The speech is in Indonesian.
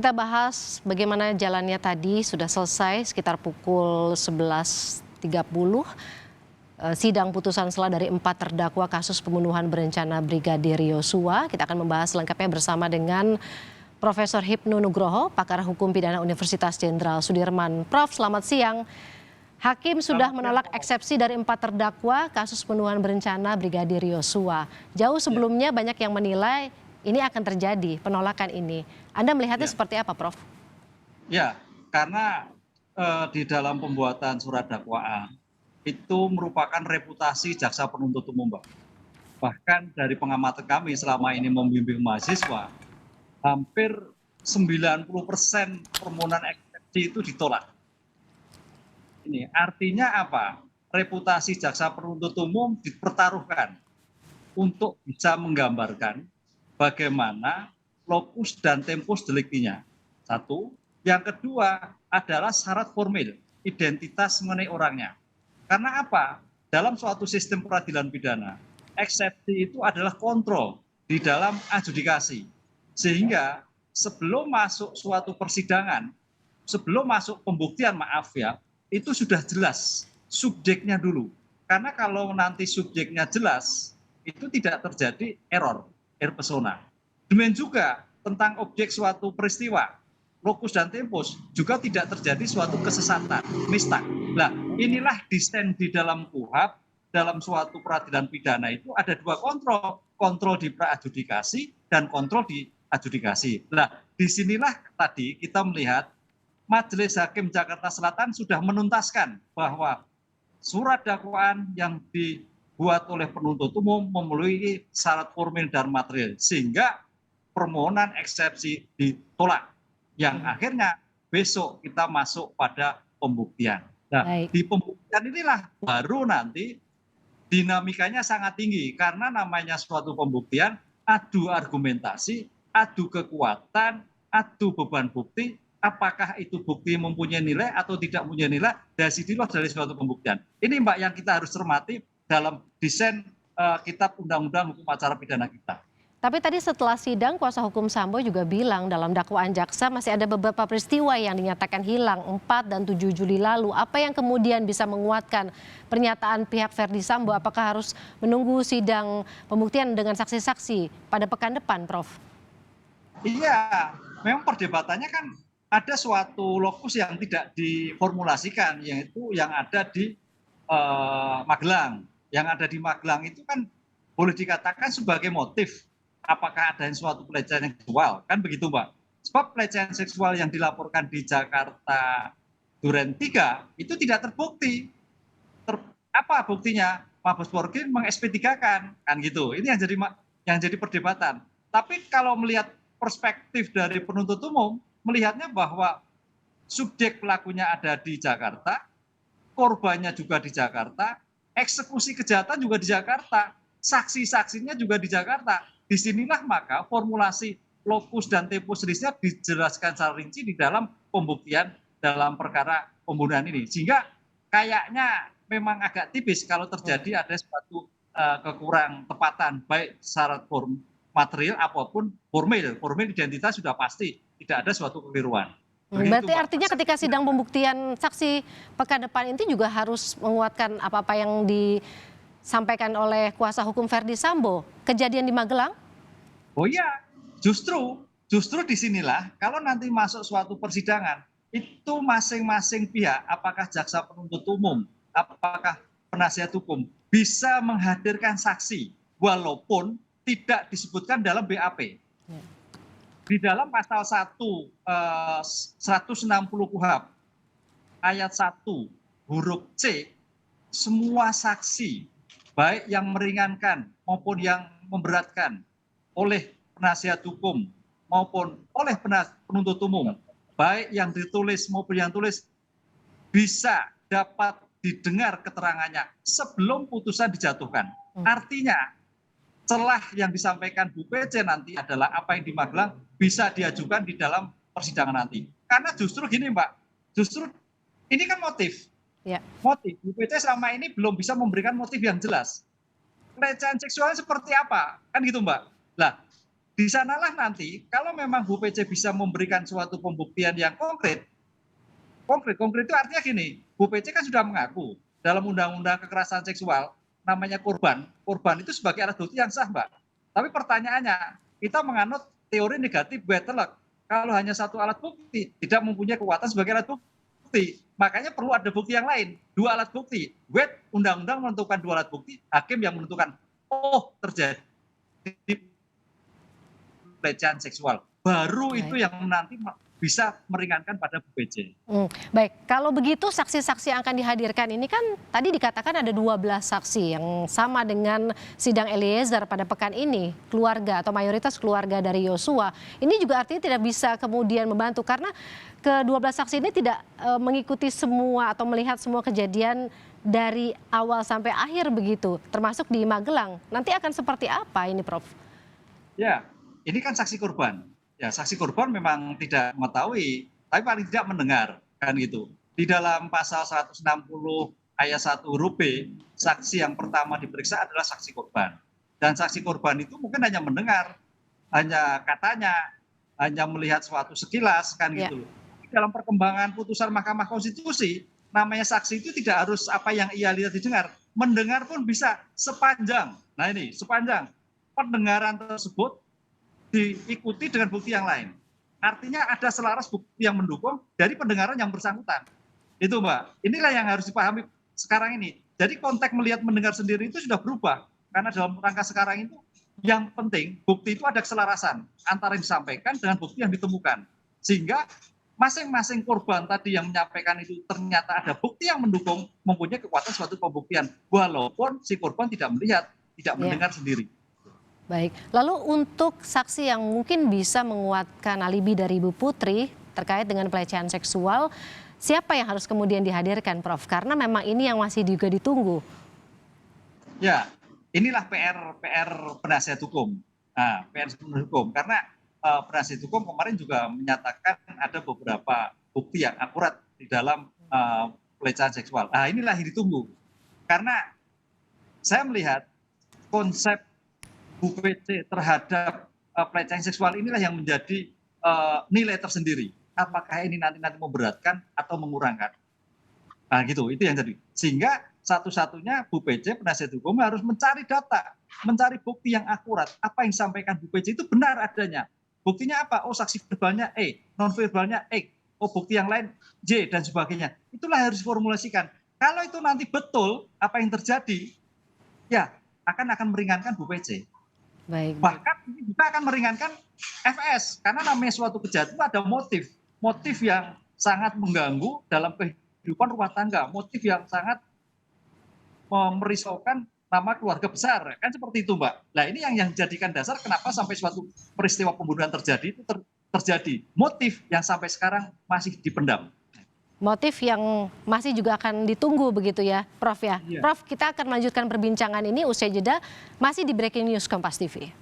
Kita bahas bagaimana jalannya tadi sudah selesai sekitar pukul 11.30 sidang putusan selah dari 4 terdakwa kasus pembunuhan berencana Brigadir Yosua. Kita akan membahas lengkapnya bersama dengan Profesor Hipnu Nugroho, pakar hukum pidana Universitas Jenderal Sudirman. Prof, selamat siang. Hakim sudah menolak eksepsi dari 4 terdakwa kasus pembunuhan berencana Brigadir Yosua. Jauh sebelumnya banyak yang menilai ini akan terjadi, penolakan ini. Anda melihatnya seperti apa, Prof? Ya, karena di dalam pembuatan surat dakwaan itu merupakan reputasi jaksa penuntut umum, Mbak. Bahkan dari pengamatan kami selama ini membimbing mahasiswa, hampir 90% permohonan eksepsi itu ditolak. Ini artinya apa? Reputasi jaksa penuntut umum dipertaruhkan untuk bisa menggambarkan bagaimana lokus dan tempus deliktinya. Satu. Yang kedua adalah syarat formil, identitas mengenai orangnya. Karena apa? Dalam suatu sistem peradilan pidana, eksepsi itu adalah kontrol di dalam adjudikasi. Sehingga sebelum masuk suatu persidangan, sebelum masuk pembuktian, maaf ya, itu sudah jelas subjeknya dulu. Karena kalau nanti subjeknya jelas, itu tidak terjadi error persona. Demikian juga tentang objek suatu peristiwa, lokus dan tempus juga tidak terjadi suatu kesesatan, mistak. Nah, inilah desain di dalam KUHP, dalam suatu peradilan pidana itu ada dua kontrol di pra-adjudikasi dan kontrol di adjudikasi. Nah, disinilah tadi kita melihat Majelis Hakim Jakarta Selatan sudah menuntaskan bahwa surat dakwaan yang dibuat oleh penuntut umum memenuhi syarat formil dan material, sehingga permohonan eksepsi ditolak. Yang akhirnya besok kita masuk pada pembuktian. Nah, di pembuktian inilah baru nanti dinamikanya sangat tinggi, karena namanya suatu pembuktian adu argumentasi, adu kekuatan, adu beban bukti, apakah itu bukti mempunyai nilai atau tidak mempunyai nilai, dari situlah dari suatu pembuktian. Ini Mbak yang kita harus cermati dalam desain kitab undang-undang hukum acara pidana kita. Tapi tadi setelah sidang, kuasa hukum Sambo juga bilang dalam dakwaan jaksa masih ada beberapa peristiwa yang dinyatakan hilang 4 dan 7 Juli lalu. Apa yang kemudian bisa menguatkan pernyataan pihak Verdi Sambo? Apakah harus menunggu sidang pembuktian dengan saksi-saksi pada pekan depan, Prof? Iya, memang perdebatannya kan ada suatu lokus yang tidak diformulasikan, yaitu yang ada di Magelang. Yang ada di Magelang itu kan boleh dikatakan sebagai motif. Apakah ada suatu pelecehan seksual, kan begitu Mbak. Sebab pelecehan seksual yang dilaporkan di Jakarta Duren 3 itu tidak terbukti. Apa buktinya? Mabes Polri meng-SP3-kan, kan gitu. Ini yang jadi perdebatan. Tapi kalau melihat perspektif dari penuntut umum, melihatnya bahwa subjek pelakunya ada di Jakarta, korbannya juga di Jakarta, eksekusi kejahatan juga di Jakarta, saksi-saksinya juga di Jakarta. Disinilah maka formulasi lokus dan tempus rilisnya dijelaskan secara rinci di dalam pembuktian dalam perkara pembunuhan ini. Sehingga kayaknya memang agak tipis kalau terjadi ada suatu kekurang tepatan, baik syarat form material apapun formil. Formil identitas sudah pasti, tidak ada suatu kekeliruan. Berarti artinya ketika sidang pembuktian saksi pekan depan ini juga harus menguatkan apa-apa yang disampaikan oleh kuasa hukum Verdi Sambo. Kejadian di Magelang? Oh iya, justru disinilah kalau nanti masuk suatu persidangan, itu masing-masing pihak, apakah jaksa penuntut umum, apakah penasihat hukum, bisa menghadirkan saksi walaupun tidak disebutkan dalam BAP. Di dalam pasal 160 KUHP ayat 1 huruf C, semua saksi baik yang meringankan maupun yang memberatkan oleh penasihat hukum maupun oleh penuntut umum, baik yang ditulis maupun yang tulis, bisa dapat didengar keterangannya sebelum putusan dijatuhkan. Artinya celah yang disampaikan Bu PC nanti adalah apa yang di Magelang bisa diajukan di dalam persidangan nanti. Karena justru gini Mbak, justru ini kan motif. Motif, Bu PC selama ini belum bisa memberikan motif yang jelas. Pelecehan seksualnya seperti apa? Kan gitu Mbak. Nah, di sanalah nanti kalau memang Bu Pece bisa memberikan suatu pembuktian yang konkret itu artinya gini, Bu Pece kan sudah mengaku dalam undang-undang kekerasan seksual namanya korban itu sebagai alat bukti yang sah, Mbak. Tapi pertanyaannya, kita menganut teori negatif Wetterlek. Kalau hanya satu alat bukti tidak mempunyai kekuatan sebagai alat bukti, makanya perlu ada bukti yang lain, dua alat bukti. Undang-undang menentukan dua alat bukti, hakim yang menentukan oh terjadi pelecehan seksual. Baru itu yang nanti bisa meringankan pada Bu Pece. Baik, kalau begitu saksi-saksi yang akan dihadirkan ini kan tadi dikatakan ada 12 saksi yang sama dengan sidang Eliezer pada pekan ini, keluarga atau mayoritas keluarga dari Yosua. Ini juga artinya tidak bisa kemudian membantu karena ke-12 saksi ini tidak mengikuti semua atau melihat semua kejadian dari awal sampai akhir begitu, termasuk di Magelang. Nanti akan seperti apa ini, Prof? Ya, ini kan saksi korban. Ya, saksi korban memang tidak mengetahui, tapi paling tidak mendengar, kan gitu. Di dalam pasal 160 ayat 1 huruf B, saksi yang pertama diperiksa adalah saksi korban. Dan saksi korban itu mungkin hanya mendengar, hanya katanya, hanya melihat suatu sekilas, kan gitu. Dalam perkembangan putusan Mahkamah Konstitusi, namanya saksi itu tidak harus apa yang ia lihat didengar. Mendengar pun bisa sepanjang, nah ini, sepanjang pendengaran tersebut diikuti dengan bukti yang lain. Artinya ada selaras bukti yang mendukung dari pendengaran yang bersangkutan. Itu Mbak, inilah yang harus dipahami sekarang ini. Jadi konteks melihat mendengar sendiri itu sudah berubah. Karena dalam rangka sekarang itu yang penting bukti itu ada keselarasan antara yang disampaikan dengan bukti yang ditemukan. Sehingga masing-masing korban tadi yang menyampaikan itu ternyata ada bukti yang mendukung mempunyai kekuatan suatu pembuktian. Walaupun si korban tidak melihat, tidak mendengar sendiri. Baik, lalu untuk saksi yang mungkin bisa menguatkan alibi dari Ibu Putri terkait dengan pelecehan seksual, siapa yang harus kemudian dihadirkan, Prof? Karena memang ini yang masih juga ditunggu. Ya, inilah PR penasihat hukum. Nah, PR penasihat hukum karena penasihat hukum kemarin juga menyatakan ada beberapa bukti yang akurat di dalam pelecehan seksual. Nah, inilah yang ditunggu. Karena saya melihat konsep Bu Pece terhadap pelecehan seksual inilah yang menjadi nilai tersendiri. Apakah ini nanti memberatkan atau mengurangkan? Nah gitu, itu yang jadi. Sehingga satu-satunya Bu Pece penasihat hukum harus mencari data, mencari bukti yang akurat. Apa yang disampaikan Bu Pece itu benar adanya. Buktinya apa? Oh saksi verbalnya E, non verbalnya E, oh bukti yang lain J dan sebagainya. Itulah yang harus diformulasikan. Kalau itu nanti betul apa yang terjadi, ya akan meringankan Bu Pece. Baik. Bahkan ini juga akan meringankan FS karena namanya suatu kejahatan itu ada motif yang sangat mengganggu dalam kehidupan rumah tangga, motif yang sangat merisaukan nama keluarga besar, kan seperti itu Mbak. Nah ini yang jadikan dasar kenapa sampai suatu peristiwa pembunuhan terjadi itu terjadi motif yang sampai sekarang masih dipendam. Motif yang masih juga akan ditunggu begitu ya, Prof ya. Prof, kita akan melanjutkan perbincangan ini usai jeda, masih di Breaking News Kompas TV.